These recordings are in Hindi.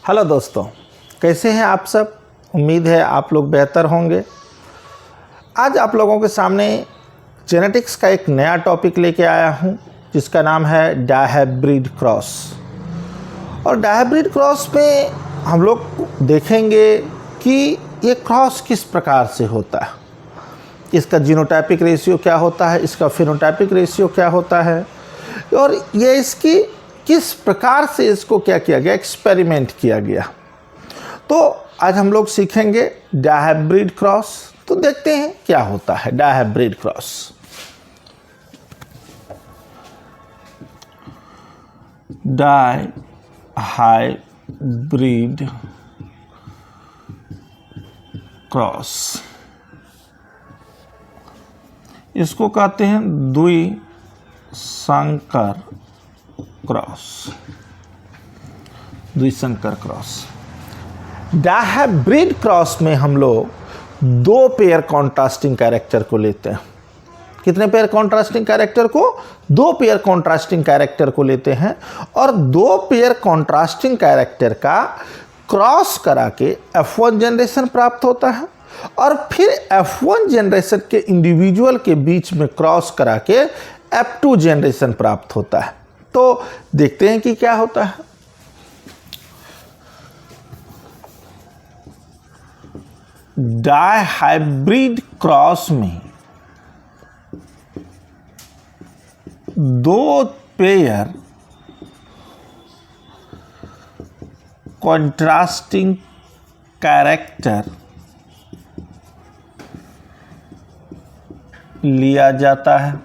हेलो दोस्तों, कैसे हैं आप सब। उम्मीद है आप लोग बेहतर होंगे। आज आप लोगों के सामने जेनेटिक्स का एक नया टॉपिक लेके आया हूं, जिसका नाम है डायहाइब्रिड क्रॉस। और डायहाइब्रिड क्रॉस में हम लोग देखेंगे कि ये क्रॉस किस प्रकार से होता है, इसका जीनोटाइपिक रेशियो क्या होता है, इसका फिनोटाइपिक रेशियो क्या होता है, और ये इसकी किस प्रकार से इसको क्या किया गया, एक्सपेरिमेंट किया गया। तो आज हम लोग सीखेंगे डायहाइब्रिड क्रॉस। तो देखते हैं क्या होता है डायहाइब्रिड क्रॉस। डायहाइब्रिड क्रॉस इसको कहते हैं द्विसंकर क्रॉस। द्विसंकर क्रॉस। डायहाइब्रिड क्रॉस में हम लोग दो पेयर कॉन्ट्रास्टिंग कैरेक्टर को लेते हैं। कितने पेयर कॉन्ट्रास्टिंग कैरेक्टर को? दो पेयर कॉन्ट्रास्टिंग कैरेक्टर को लेते हैं और दो पेयर कॉन्ट्रास्टिंग कैरेक्टर का क्रॉस करा के F1 जनरेशन प्राप्त होता है और फिर F1 जनरेशन के इंडिविजुअल के बीच में क्रॉस करा के F2 जनरेशन प्राप्त होता है। तो देखते हैं कि क्या होता है। डायहाइब्रिड क्रॉस में दो पेयर कॉन्ट्रास्टिंग कैरेक्टर लिया जाता है।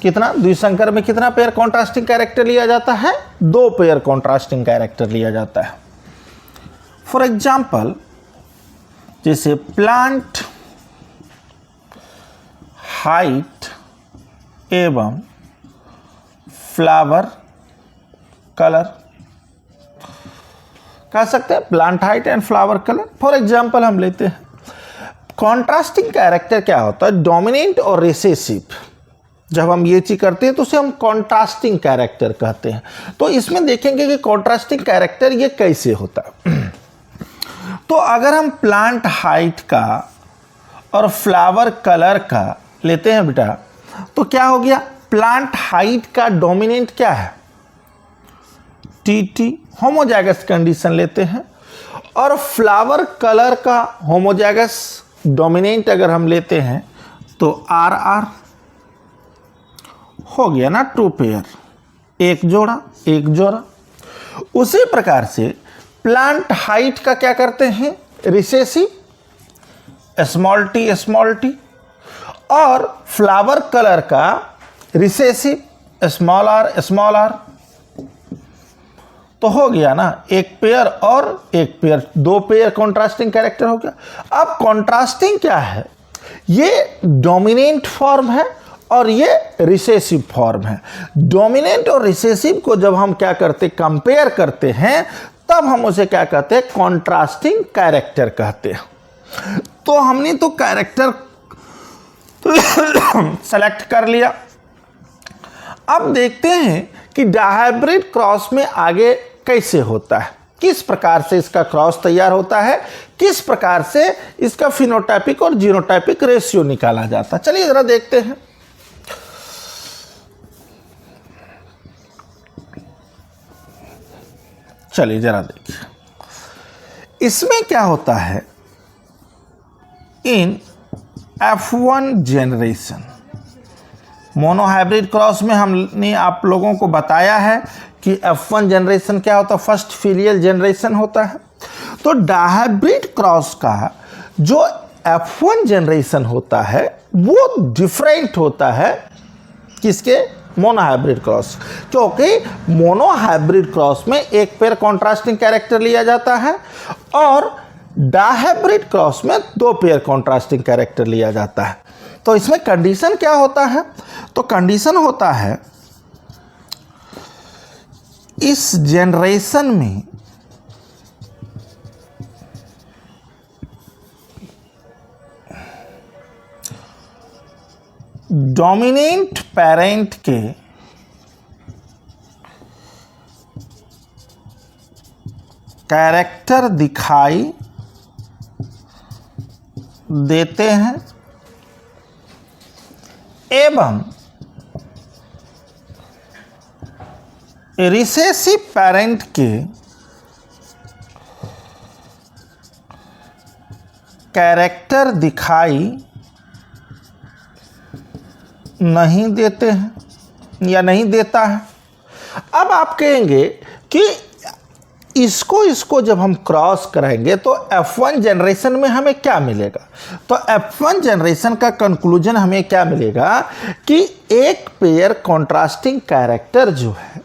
कितना? द्विसंकर में कितना पेयर कॉन्ट्रास्टिंग कैरेक्टर लिया जाता है? दो पेयर कॉन्ट्रास्टिंग कैरेक्टर लिया जाता है। फॉर एग्जाम्पल, जैसे प्लांट हाइट एवं फ्लावर कलर कह सकते हैं। Plant height and flower colour for example हम लेते हैं। कॉन्ट्रास्टिंग कैरेक्टर क्या होता है? डोमिनेंट और रिसेसिव। जब हम ये चीज करते हैं तो उसे हम कॉन्ट्रास्टिंग कैरेक्टर कहते हैं। तो इसमें देखेंगे कि कॉन्ट्रास्टिंग कैरेक्टर ये कैसे होता है। तो अगर हम प्लांट हाइट का और फ्लावर कलर का लेते हैं बेटा, तो क्या हो गया? प्लांट हाइट का डोमिनेंट क्या है? टी होमोजाइगस कंडीशन लेते हैं और फ्लावर कलर का होमोजाइगस डोमिनेंट अगर हम लेते हैं तो आर हो गया ना, टू पेयर, एक जोड़ा। उसी प्रकार से प्लांट हाइट का क्या करते हैं? रिसेसिव, स्मॉल टी, और फ्लावर कलर का रिसेसिव, स्मॉल आर। तो हो गया ना, एक पेयर और एक पेयर, दो पेयर कॉन्ट्रास्टिंग कैरेक्टर हो गया। अब कॉन्ट्रास्टिंग क्या है? ये डोमिनेंट फॉर्म है और ये रिसेसिव फॉर्म है। डोमिनेंट और रिसेसिव को जब हम क्या करते, कंपेयर करते हैं, तब हम उसे क्या कहते हैं? कॉन्ट्रास्टिंग कैरेक्टर कहते हैं। तो हमने तो कैरेक्टर सेलेक्ट कर लिया। अब देखते हैं कि डायहाइब्रिड क्रॉस में आगे कैसे होता है, किस प्रकार से इसका क्रॉस तैयार होता है, किस प्रकार से इसका फिनोटाइपिक और जीनोटाइपिक रेशियो निकाला जाता है। चलिए जरा देखते हैं। चलिए जरा देखिए इसमें क्या होता है। इन F1 जनरेशन, मोनोहाइब्रिड क्रॉस में हमने आप लोगों को बताया है कि F1 जनरेशन क्या होता है? फर्स्ट फिलियल जनरेशन होता है। तो डायहाइब्रिड क्रॉस का जो F1 जनरेशन होता है वो डिफरेंट होता है किसके? Monohybrid cross. क्योंकि मोनोहाइब्रिड क्रॉस में एक पेयर कॉन्ट्रास्टिंग कैरेक्टर लिया जाता है और डायहाइब्रिड क्रॉस में दो पेयर कॉन्ट्रास्टिंग कैरेक्टर लिया जाता है। तो इसमें कंडीशन क्या होता है? तो कंडीशन होता है, इस जनरेशन में डोमिनेंट पेरेंट के कैरेक्टर दिखाई देते हैं एवं रिसेसिव पेरेंट के कैरेक्टर दिखाई नहीं देते हैं या नहीं देता है। अब आप कहेंगे कि इसको जब हम क्रॉस कराएंगे तो F1 जनरेशन में हमें क्या मिलेगा। तो F1 जनरेशन का कंक्लूजन हमें क्या मिलेगा कि एक पेयर कॉन्ट्रास्टिंग कैरेक्टर जो है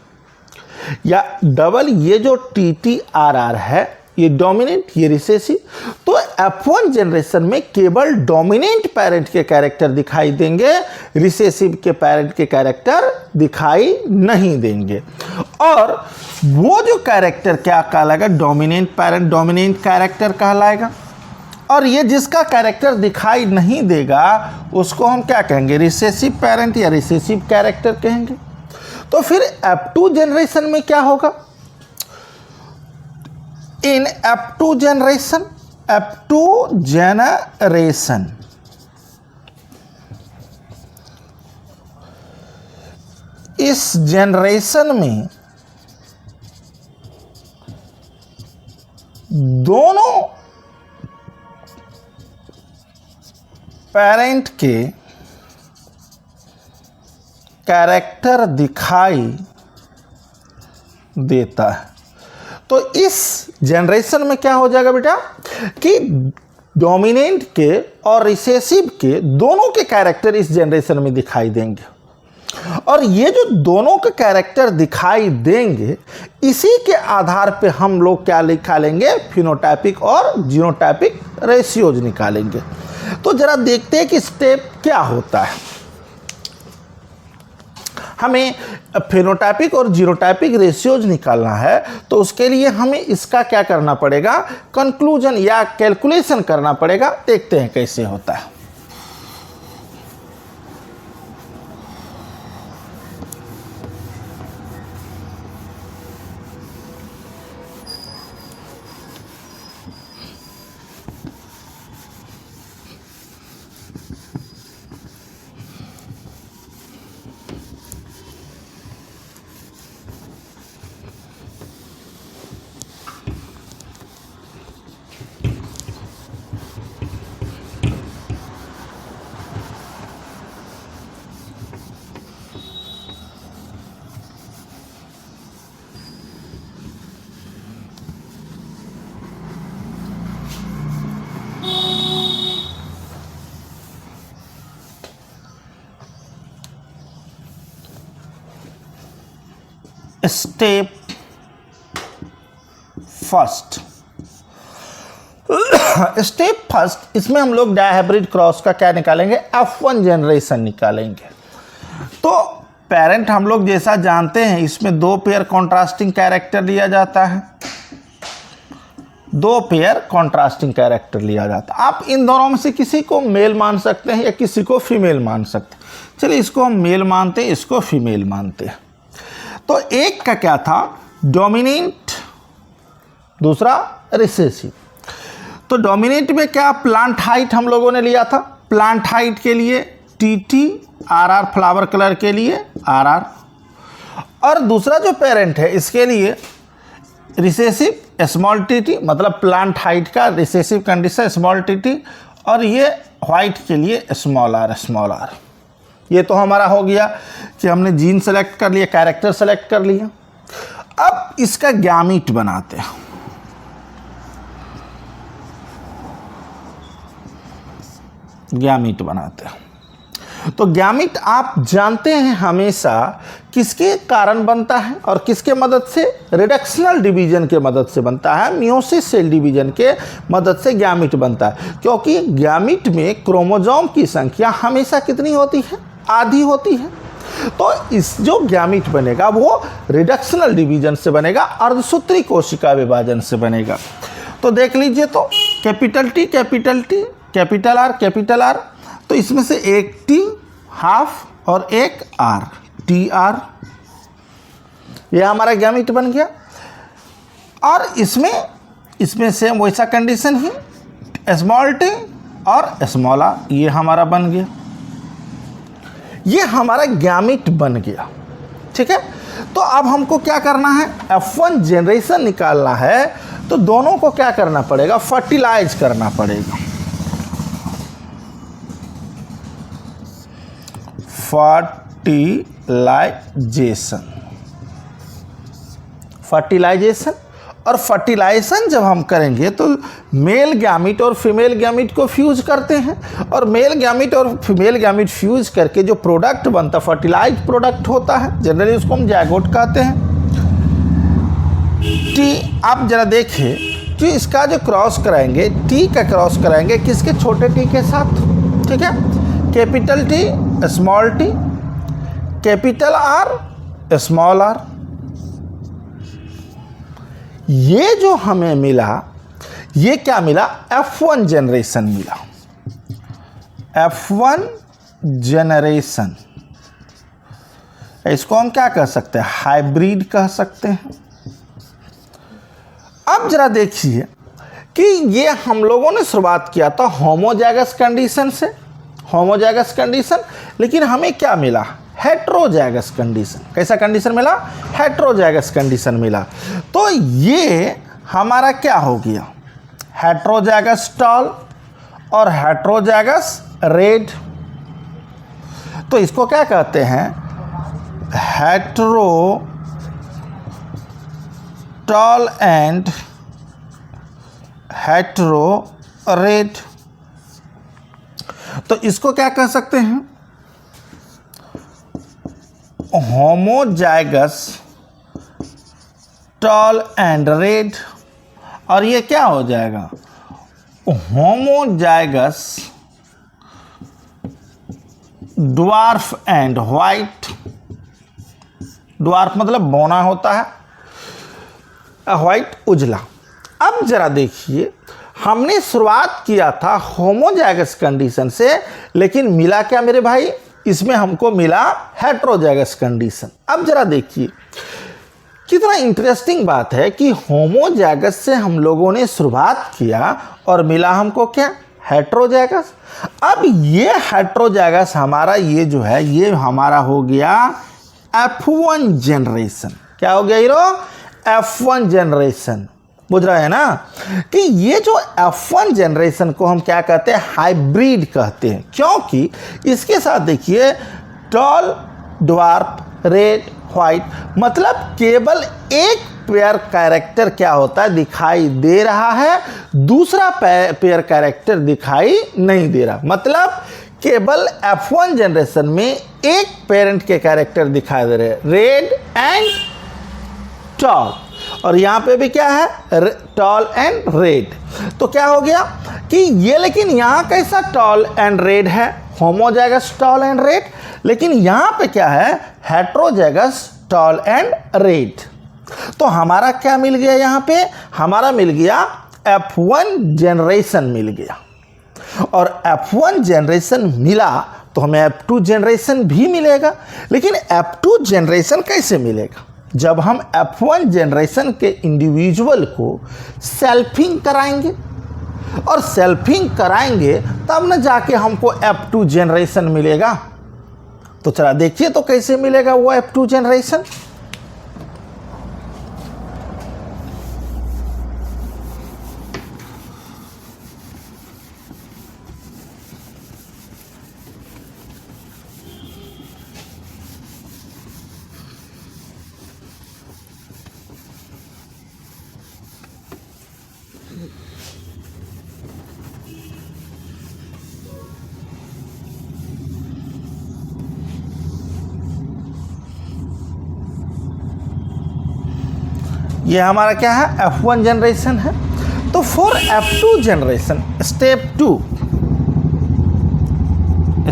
या डबल, ये जो TTRR है, ये डोमिनेंट, ये रिसेसिव, तो F1 जनरेशन में केवल डोमिनेंट पेरेंट के कैरेक्टर दिखाई देंगे, रिसेसिव के पेरेंट के कैरेक्टर दिखाई नहीं देंगे। और वो जो कैरेक्टर क्या कहलाएगा, डोमिनेंट पेरेंट डोमिनेंट कैरेक्टर कहलाएगा। और ये जिसका कैरेक्टर दिखाई नहीं देगा उसको हम क्या कहेंगे, रिसेसिव पेरेंट या रिसेसिव कैरेक्टर कहेंगे। तो फिर F2 जनरेशन में क्या होगा, इन F2 जनरेशन इस जनरेशन में दोनों पेरेंट के कैरेक्टर दिखाई देता है। तो इस जनरेशन में क्या हो जाएगा बेटा कि डोमिनेंट के और रिसेसिव के दोनों के कैरेक्टर इस जनरेशन में दिखाई देंगे। और ये जो दोनों के कैरेक्टर दिखाई देंगे, इसी के आधार पे हम लोग क्या निकालेंगे, फिनोटाइपिक और जीनोटाइपिक रेशियोज निकालेंगे। तो जरा देखते हैं कि स्टेप क्या होता है। हमें फेनोटाइपिक और जीनोटाइपिक रेशियोज निकालना है, तो उसके लिए हमें इसका क्या करना पड़ेगा, कंक्लूजन या कैलकुलेशन करना पड़ेगा। देखते हैं कैसे होता है। स्टेप फर्स्ट, इसमें हम लोग डायहाइब्रिड क्रॉस का क्या निकालेंगे, F1 जनरेशन निकालेंगे। तो पेरेंट हम लोग जैसा जानते हैं, इसमें दो पेयर कॉन्ट्रास्टिंग कैरेक्टर लिया जाता है, दो पेयर कॉन्ट्रास्टिंग कैरेक्टर लिया जाता है। आप इन दोनों में से किसी को मेल मान सकते हैं या किसी को फीमेल मान सकते हैं। चलिए इसको हम मेल मानते हैं, इसको फीमेल मानते हैं। तो एक का क्या था, डोमिनेंट, दूसरा रिसेसिव। तो डोमिनेंट में क्या, प्लांट हाइट हम लोगों ने लिया था, प्लांट हाइट के लिए TTRR, फ्लावर कलर के लिए RR, और दूसरा जो पेरेंट है इसके लिए रिसेसिव स्मॉल tt, मतलब प्लांट हाइट का रिसेसिव कंडीशन स्मॉल tt, और ये वाइट के लिए स्मॉल r। ये तो हमारा हो गया कि हमने जीन सेलेक्ट कर लिया, कैरेक्टर सेलेक्ट कर लिया। अब इसका गैमीट बनाते हैं। गैमीट बनाते हैं। तो गैमीट आप जानते हैं हमेशा किसके कारण बनता है और किसके मदद से, रिडक्शनल डिवीजन के मदद से बनता है, मियोसिस सेल डिवीजन के मदद से गैमीट बनता है। क्योंकि गैमीट में क्रोमोसोम की संख्या हमेशा कितनी होती है, आधी होती है। तो इस जो गैमीट बनेगा वो रिडक्शनल डिवीजन से बनेगा, अर्धसूत्री कोशिका विभाजन से बनेगा। तो देख लीजिए, तो capital T, capital T, capital R, तो इसमें से एक T हाफ और एक R, TR, यह हमारा गैमीट बन गया। और इसमें इसमें सेम वैसा कंडीशन ही, स्मॉल टी और स्मॉल आर, ये हमारा बन गया, ये हमारा गैमीट बन गया। ठीक है, तो अब हमको क्या करना है, F1 जनरेशन निकालना है, तो दोनों को क्या करना पड़ेगा, फर्टिलाइज करना पड़ेगा। फर्टिलाइजेशन और फर्टिलाइजेशन जब हम करेंगे तो मेल गैमीट और फीमेल गैमीट को फ्यूज करते हैं, और मेल गैमीट और फीमेल गैमीट फ्यूज करके जो प्रोडक्ट बनता, फर्टिलाइज प्रोडक्ट होता है, जनरली उसको हम जायगोट कहते हैं। टी, आप जरा देखिए कि इसका जो क्रॉस कराएंगे, टी का क्रॉस कराएंगे किसके, छोटे टी के साथ। ठीक है, capital T small T, capital R small R. ये जो हमें मिला, ये क्या मिला, F1 जनरेशन मिला, F1 जनरेशन। इसको हम क्या कह सकते हैं, हाइब्रिड कह सकते हैं। अब जरा देखिए कि ये हम लोगों ने शुरुआत किया था होमोजाइगस कंडीशन से, होमोजाइगस कंडीशन, लेकिन हमें क्या मिला, हेट्रोजाइगस कंडीशन। कैसा कंडीशन मिला, हेट्रोजाइगस कंडीशन मिला। तो ये हमारा क्या हो गया, हेट्रोजाइगस टॉल और हेट्रोजाइगस रेड। तो इसको क्या कहते हैं, hetero tall and hetero red. तो इसको क्या कह सकते हैं, होमोजाइगस टॉल एंड रेड, और ये क्या हो जाएगा, homozygous dwarf and white. Dwarf मतलब बौना होता है, व्हाइट उजला। अब जरा देखिए, हमने शुरुआत किया था होमोजाइगस कंडीशन से, लेकिन मिला क्या मेरे भाई, इसमें हमको मिला हेट्रोजाइगस कंडीशन। अब जरा देखिए कितना इंटरेस्टिंग बात है कि होमोजाइगस से हम लोगों ने शुरुआत किया और मिला हमको क्या, हेट्रोजाइगस। अब ये हेट्रोजाइगस हमारा ये जो है, ये हमारा हो गया F1 जनरेशन। क्या हो गया हीरो, F1 जनरेशन। बुझ रहा है ना कि ये जो F1 जनरेशन को हम क्या कहते हैं, हाइब्रिड कहते हैं, क्योंकि इसके साथ देखिए टॉल, ड्वार्फ, रेड, व्हाइट, मतलब केवल एक पेयर कैरेक्टर क्या होता है, दिखाई दे रहा है, दूसरा पेयर कैरेक्टर दिखाई नहीं दे रहा। मतलब केवल F1 जनरेशन में एक पेरेंट के कैरेक्टर दिखाई दे रहे हैं, रेड एंड टॉल, और यहाँ पे भी क्या है, टॉल एंड रेड। तो क्या हो गया कि ये, लेकिन यहाँ कैसा टॉल एंड रेड है, होमोजाइगस टॉल एंड रेड, लेकिन यहाँ पे क्या है, हेट्रोजाइगस टॉल एंड रेड। तो हमारा क्या मिल गया, यहाँ पे हमारा मिल गया F1 जनरेशन मिल गया, और F1 जनरेशन मिला तो हमें F2 जनरेशन भी मिलेगा। लेकिन F2 जनरेशन कैसे मिलेगा, जब हम F1 जनरेशन के इंडिविजुअल को सेल्फिंग कराएंगे, और सेल्फिंग कराएंगे तब न जाके हमको F2 जनरेशन मिलेगा। तो चला देखिए तो कैसे मिलेगा वो F2 जनरेशन। ये हमारा क्या है, F1 जनरेशन है। तो for F2 generation, step 2,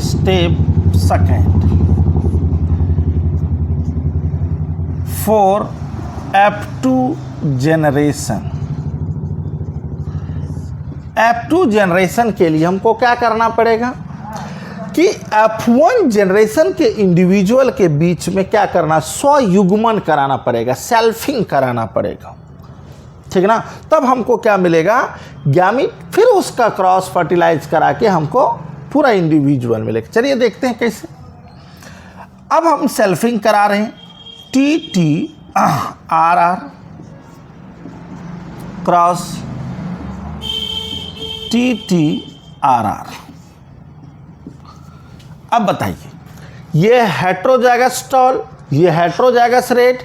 step second, for F2 generation, F2 generation के लिए हमको क्या करना पड़ेगा कि F1 जनरेशन के इंडिविजुअल के बीच में क्या करना, स्वयुग्मन कराना पड़ेगा, सेल्फिंग कराना पड़ेगा। ठीक ना। तब हमको क्या मिलेगा, गैमीट, फिर उसका क्रॉस फर्टिलाइज करा के हमको पूरा इंडिविजुअल मिलेगा। चलिए देखते हैं कैसे। अब हम सेल्फिंग करा रहे हैं, T T R R cross T T R R. अब बताइए, ये हेट्रोजाइगस स्टॉल, ये हेट्रोजाइगस रेट,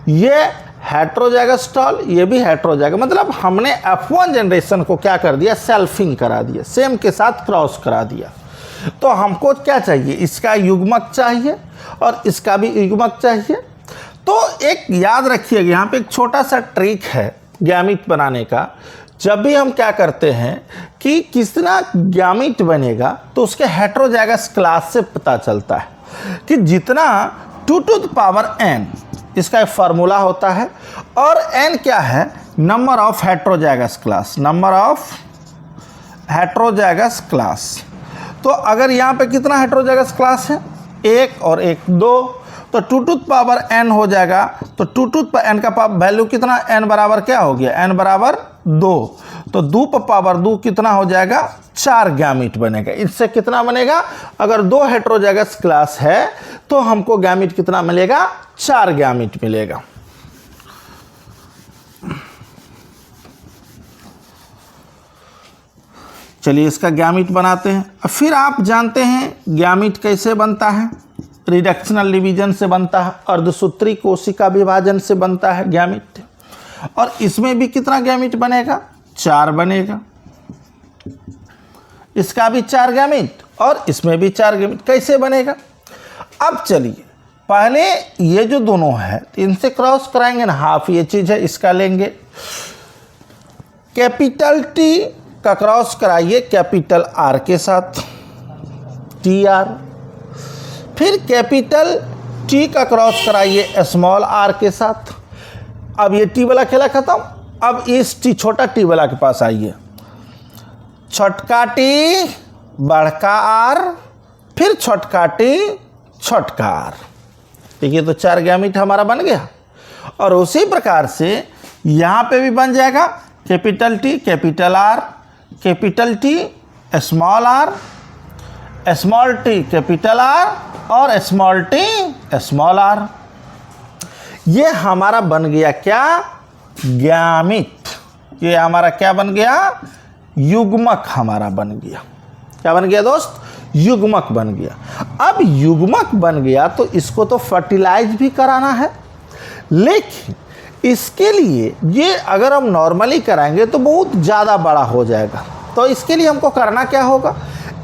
ये हेट्रोजाइगस स्टॉल, ये भी हेट्रोजाइगस, मतलब हमने F1 जनरेशन को क्या कर दिया, सेल्फिंग करा दिया, सेम के साथ क्रॉस करा दिया। तो हमको क्या चाहिए, इसका युग्मक चाहिए और इसका भी युग्मक चाहिए। तो एक याद रखिएगा, यहाँ पे एक छोटा सा ट्रिक है गैमीट बनाने का। जब भी हम क्या करते हैं कि कितना गैमीट बनेगा तो उसके हेट्रोजाइगस क्लास से पता चलता है कि जितना 2 टू द पावर n, इसका एक फार्मूला होता है, और n क्या है, number of heterozygous class, number of heterozygous class. तो अगर यहाँ पे कितना हेट्रोजाइगस क्लास है, 1 और 1 2, तो 2 टू द पावर n हो जाएगा। तो 2 टू द पावर n का वैल्यू कितना, n बराबर क्या हो गया, n बराबर 2, तो 2 पर पावर 2 कितना हो जाएगा, 4 गैमीट बनेगा। इससे कितना बनेगा, अगर 2 हेट्रोजाइगस क्लास है तो हमको गैमीट कितना मिलेगा, 4 गैमीट मिलेगा। चलिए इसका गैमीट बनाते हैं। फिर आप जानते हैं गैमीट कैसे बनता है, रिडक्शनल डिवीजन से बनता है, अर्धसूत्री कोशिका विभाजन से बनता है गैमीट। और इसमें भी कितना गैमीट बनेगा, 4 बनेगा। इसका भी 4 गैमीट और इसमें भी 4 गैमीट। कैसे बनेगा, अब चलिए पहले ये जो दोनों है इनसे क्रॉस कराएंगे ना, हाफ ये चीज है, इसका लेंगे। कैपिटल टी का क्रॉस कराइए कैपिटल आर के साथ, टी आर। फिर कैपिटल टी का क्रॉस कराइए स्मॉल आर के साथ। अब ये टी वाला खेला खत्म। अब इस टी, छोटा टी वाला के पास आइए, छोटका टी बड़का आर, फिर छोटका टी छोटका आर। देखिए तो 4 गैमीट हमारा बन गया। और उसी प्रकार से यहाँ पे भी बन जाएगा, capital T capital R, capital T small R, small T capital R और स्मॉल टी स्मॉल आर। ये हमारा बन गया क्या, गैमीट। ये हमारा क्या बन गया, युग्मक हमारा बन गया। क्या बन गया दोस्त, युग्मक बन गया। अब युग्मक बन गया तो इसको तो फर्टिलाइज भी कराना है, लेकिन इसके लिए ये अगर हम नॉर्मली कराएंगे तो बहुत ज़्यादा बड़ा हो जाएगा। तो इसके लिए हमको करना क्या होगा,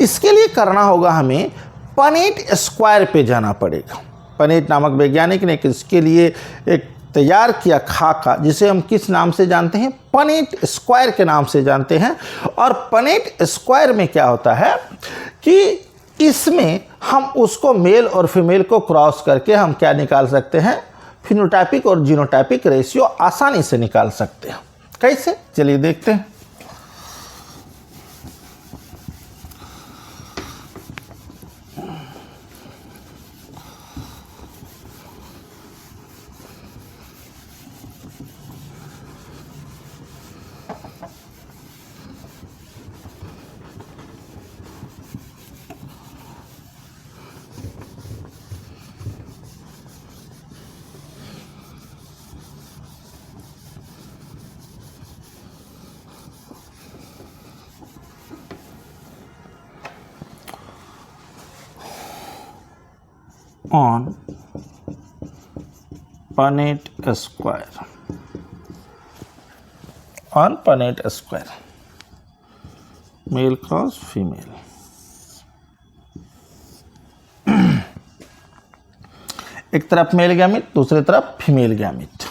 इसके लिए करना होगा हमें पनेट स्क्वायर पे जाना पड़ेगा। पनेट नामक वैज्ञानिक ने इसके लिए एक तैयार किया खाका, जिसे हम किस नाम से जानते हैं, पनेट स्क्वायर के नाम से जानते हैं। और पनेट स्क्वायर में क्या होता है कि इसमें हम उसको मेल और फीमेल को क्रॉस करके हम क्या निकाल सकते हैं, फिनोटाइपिक और जीनोटाइपिक रेशियो आसानी से निकाल सकते हैं। कैसे, चलिए देखते हैं। on Punnett square, on Punnett square, male cross female। एक तरफ मेल गैमीट, दूसरी तरफ फीमेल गैमीट।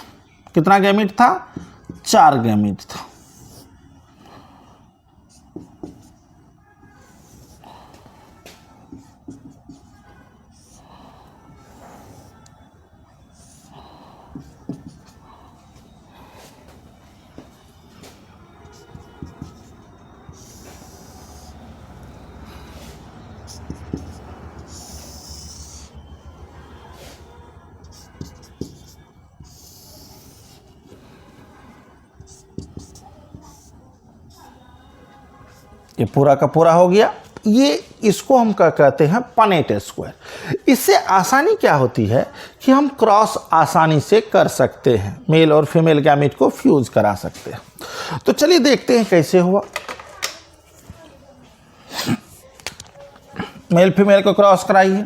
कितना गैमीट था, 4 गैमीट था। ये पूरा का पूरा हो गया। ये इसको हम क्या कहते हैं, पनेट स्क्वायर। इससे आसानी क्या होती है कि हम क्रॉस आसानी से कर सकते हैं, मेल और फीमेल गैमेट को फ्यूज करा सकते हैं। तो चलिए देखते हैं कैसे हुआ। मेल फीमेल को क्रॉस कराइए।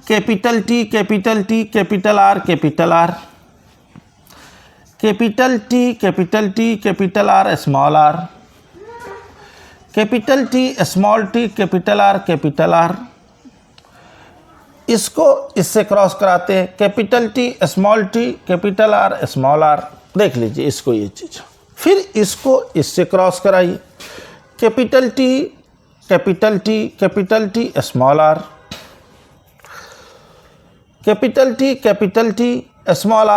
Capital T capital T capital R capital R, capital T capital T capital R small R, capital T small T capital R capital R. इसको इससे क्रॉस कराते हैं, capital T small T capital R small R. देख लीजिए इसको, ये चीज़। फिर इसको इससे क्रॉस कराइए, capital T capital T capital T small R, capital T small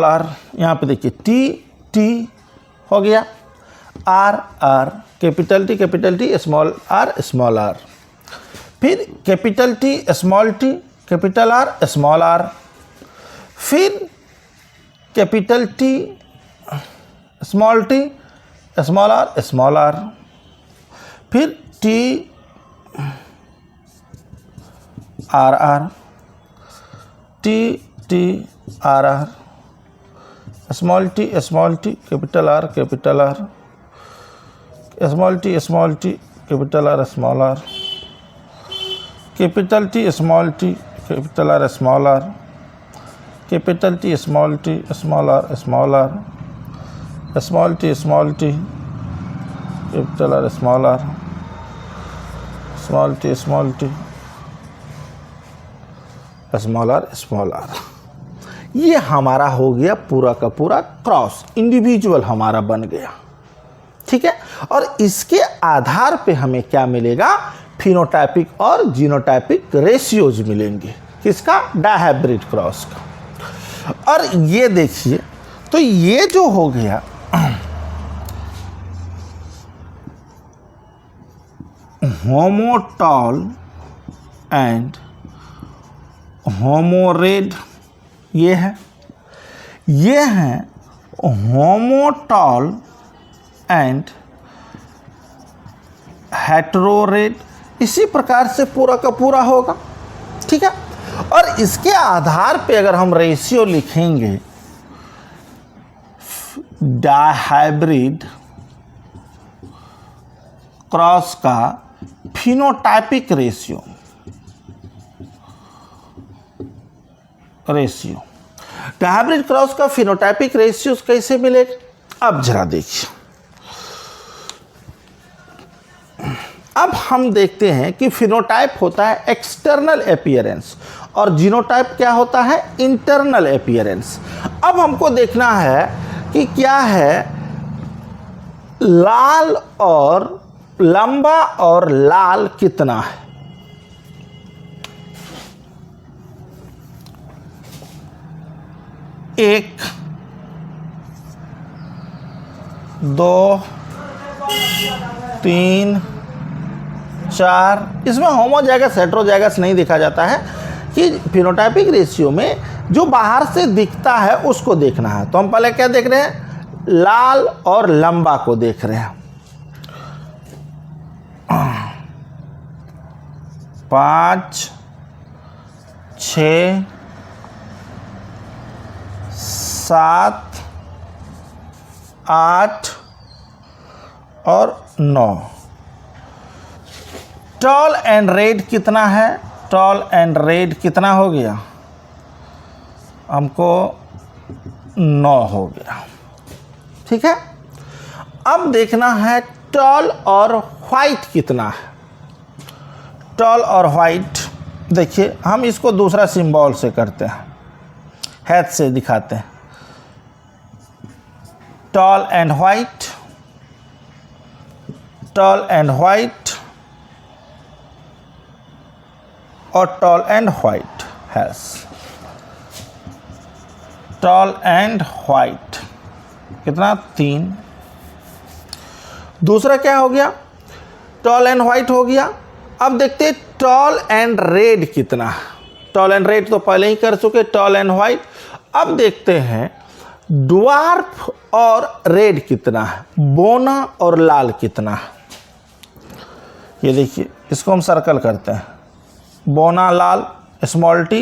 R. यहाँ पे देखिए टी टी हो गया, R R, capital T small R. फिर capital T capital R small R, फिर कैपिटल टी स्मॉल आर, फिर T R R, T R R, small T capital R, small T capital R small R, capital T capital R small R, capital T small R small R, small T capital R small R, small T small R. ये हमारा हो गया पूरा का पूरा क्रॉस, इंडिविजुअल हमारा बन गया। ठीक है, और इसके आधार पे हमें क्या मिलेगा, फिनोटाइपिक और जीनोटाइपिक रेशियोज मिलेंगे। किसका, डायहाइब्रिड क्रॉस का। और ये देखिए, तो ये जो हो गया होमोटॉल एंड होमोरेड, ये है होमोटॉल एंड हेटेरोरेड। इसी प्रकार से पूरा का पूरा होगा। ठीक है, और इसके आधार पे अगर हम रेशियो लिखेंगे, डायहाइब्रिड क्रॉस का फिनोटाइपिक रेशियो डायहाइब्रिड क्रॉस का फिनोटाइपिक रेशियो कैसे मिलेगा, अब जरा देखिए। अब हम देखते हैं कि फिनोटाइप होता है एक्सटर्नल अपीयरेंस और जीनोटाइप क्या होता है, इंटरनल अपीयरेंस। अब हमको देखना है कि क्या है, लाल और लंबा और लाल कितना है। एक, दो, तीन, चार। इसमें होमोजाइगस हेटेरोजाइगस नहीं देखा जाता है कि फिनोटाइपिक रेशियो में जो बाहर से दिखता है उसको देखना है। तो हम पहले क्या देख रहे हैं, लाल और लंबा को देख रहे हैं। 5, 6, 7, 8 और 9। टॉल एंड रेड कितना है, टॉल एंड रेड कितना हो गया, हमको 9 हो गया। ठीक है, अब देखना है टॉल और व्हाइट कितना है। टॉल और व्हाइट, देखिए हम इसको दूसरा सिंबल से करते हैं, हैथ से दिखाते हैं। Tall and white, tall and white और tall and white has, tall and white कितना, 3। दूसरा क्या हो गया, टॉल एंड व्हाइट हो गया। अब देखते हैं टॉल एंड रेड कितना है। टॉल एंड रेड तो पहले ही कर चुके, टॉल एंड व्हाइट। अब देखते हैं ड्वार्फ और रेड कितना है, बोना और लाल कितना है। ये देखिए, इसको हम सर्कल करते हैं, बोना लाल, स्मॉल टी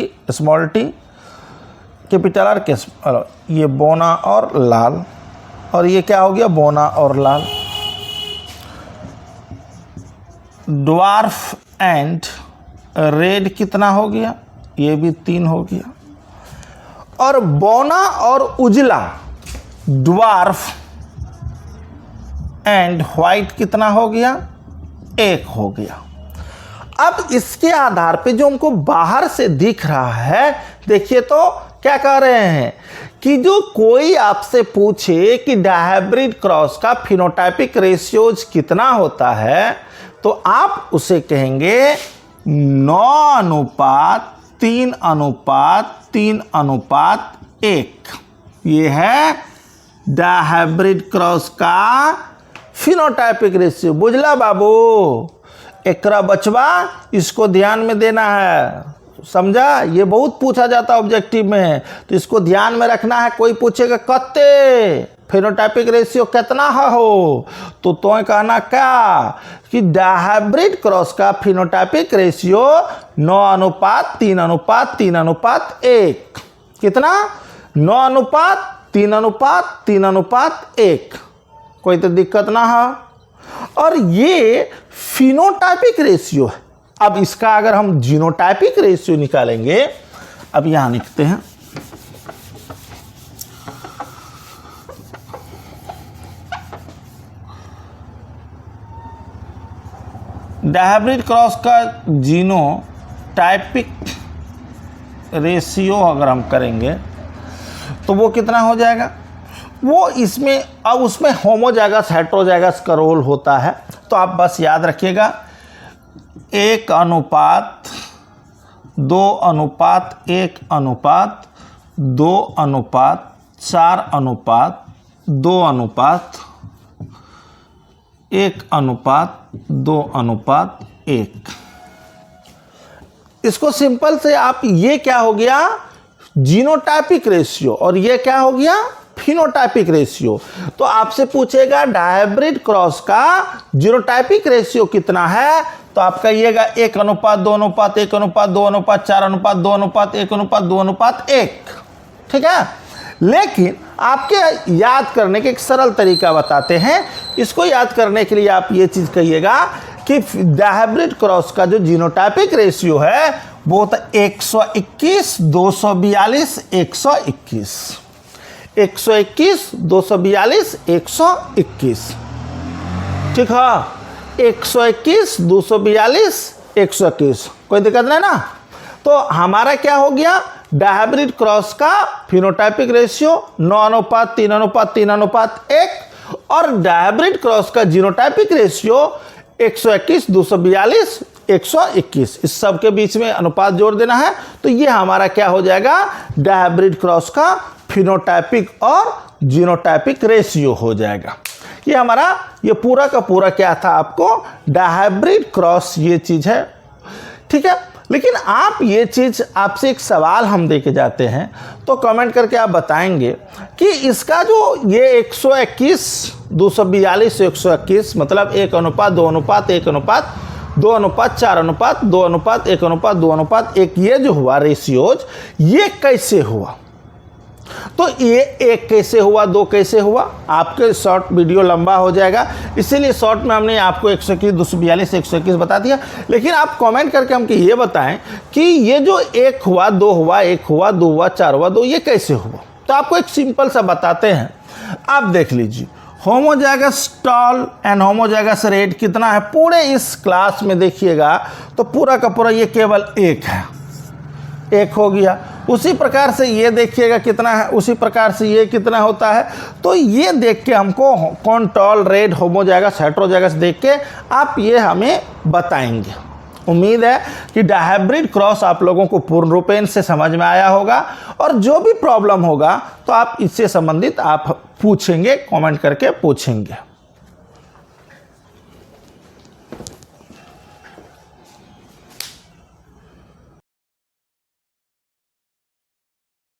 कैपिटल आर के, ये बोना और लाल, और ये क्या हो गया, बोना और लाल। ड्वार्फ एंड रेड कितना हो गया, ये भी 3 हो गया। और बोना और उजला, ड्वार्फ एंड व्हाइट कितना हो गया, 1 हो गया। अब इसके आधार पे जो हमको बाहर से दिख रहा है, देखिए तो क्या कह रहे हैं कि जो कोई आपसे पूछे कि डायहाइब्रिड क्रॉस का फिनोटाइपिक रेशियोज कितना होता है, तो आप उसे कहेंगे 9:3:3:1। ये है डायहाइब्रिड क्रॉस का फिनोटाइपिक रेशियो। बुझला बाबू, एकरा बचवा, इसको ध्यान में देना है, समझा। ये बहुत पूछा जाता है ऑब्जेक्टिव में, तो इसको ध्यान में रखना है। कोई पूछेगा कत्ते फिनोटाइपिक रेशियो कितना हो, तो कहना क्या कि डायहाइब्रिड क्रॉस का फिनोटाइपिक रेशियो 9:3:3:1। कितना, 9:3:3:1। कोई तो दिक्कत ना हो। और ये फिनोटाइपिक रेशियो है। अब इसका अगर हम जीनोटाइपिक रेशियो निकालेंगे, अब यहां लिखते हैं, डायहाइब्रिड क्रॉस का जीनोटाइपिक रेशियो अगर हम करेंगे तो वो कितना हो जाएगा, वो इसमें, अब उसमें होमोजाइगस हेटेरोजाइगस का रोल होता है। तो आप बस याद रखिएगा 1:2:1:4:2:1:2:1:1। इसको सिंपल से आप, ये क्या हो गया, जीनोटाइपिक रेशियो, और ये क्या हो गया, फिनोटाइपिक रेशियो। तो आपसे पूछेगा डायहाइब्रिड क्रॉस का जीनोटाइपिक रेशियो कितना है, तो आप कहिएगा 1:2:1:4:2:1:2:1:1। ठीक है। लेकिन आपके याद करने के एक सरल तरीका बताते हैं। इसको याद करने के लिए आप ये चीज कहिएगा कि डायहाइब्रिड क्रॉस का जो जीनोटाइपिक रेशियो है वो होता है 121:242:121। 121:242:121। ठीक है, 121:242:121। कोई दिक्कत नहीं ना। तो हमारा क्या हो गया, डायहाइब्रिड क्रॉस का फिनोटाइपिक रेशियो 9:3:3:1 और डायहाइब्रिड क्रॉस का जीनोटाइपिक रेशियो 121:242:121। इस सब के बीच में अनुपात जोड़ देना है, तो ये हमारा क्या हो जाएगा, डायहाइब्रिड क्रॉस का फिनोटाइपिक और जीनोटाइपिक रेशियो हो जाएगा। ये हमारा, ये पूरा का पूरा क्या था, आपको डायहाइब्रिड क्रॉस ये चीज है। ठीक है। लेकिन आप ये चीज, आपसे एक सवाल हम देके जाते हैं, तो कमेंट करके आप बताएंगे कि इसका जो ये 121:242:121 मतलब 1:2:1:2:4:2:1:1 ये जो हुआ रेशियोज, ये कैसे हुआ। तो ये 1 कैसे हुआ, 2 कैसे हुआ, आपके शॉर्ट वीडियो लंबा हो जाएगा, इसीलिए शॉर्ट में हमने आपको 121:242:121 बता दिया। लेकिन आप कमेंट करके हमको ये बताएं कि ये जो 1 हुआ, 2 हुआ, 1 हुआ, 2 हुआ, 4 हुआ, 2, ये कैसे हुआ। तो आपको एक सिंपल सा बताते हैं। आप देख लीजिए, homozygous tall and homozygous rate कितना है पूरे इस क्लास में, देखिएगा तो पूरा का पूरा ये केवल 1 है, 1 हो गया। उसी प्रकार से ये देखिएगा कितना है, उसी प्रकार से ये कितना होता है। तो ये देख के हमको कौन टॉल, रेड, होमोजाइगस, हेटेरोजाइगस देख के आप ये हमें बताएंगे। उम्मीद है कि डायहाइब्रिड क्रॉस आप लोगों को पूर्ण रूपेण से समझ में आया होगा, और जो भी प्रॉब्लम होगा तो आप इससे संबंधित आप पूछेंगे, कमेंट करके पूछेंगे।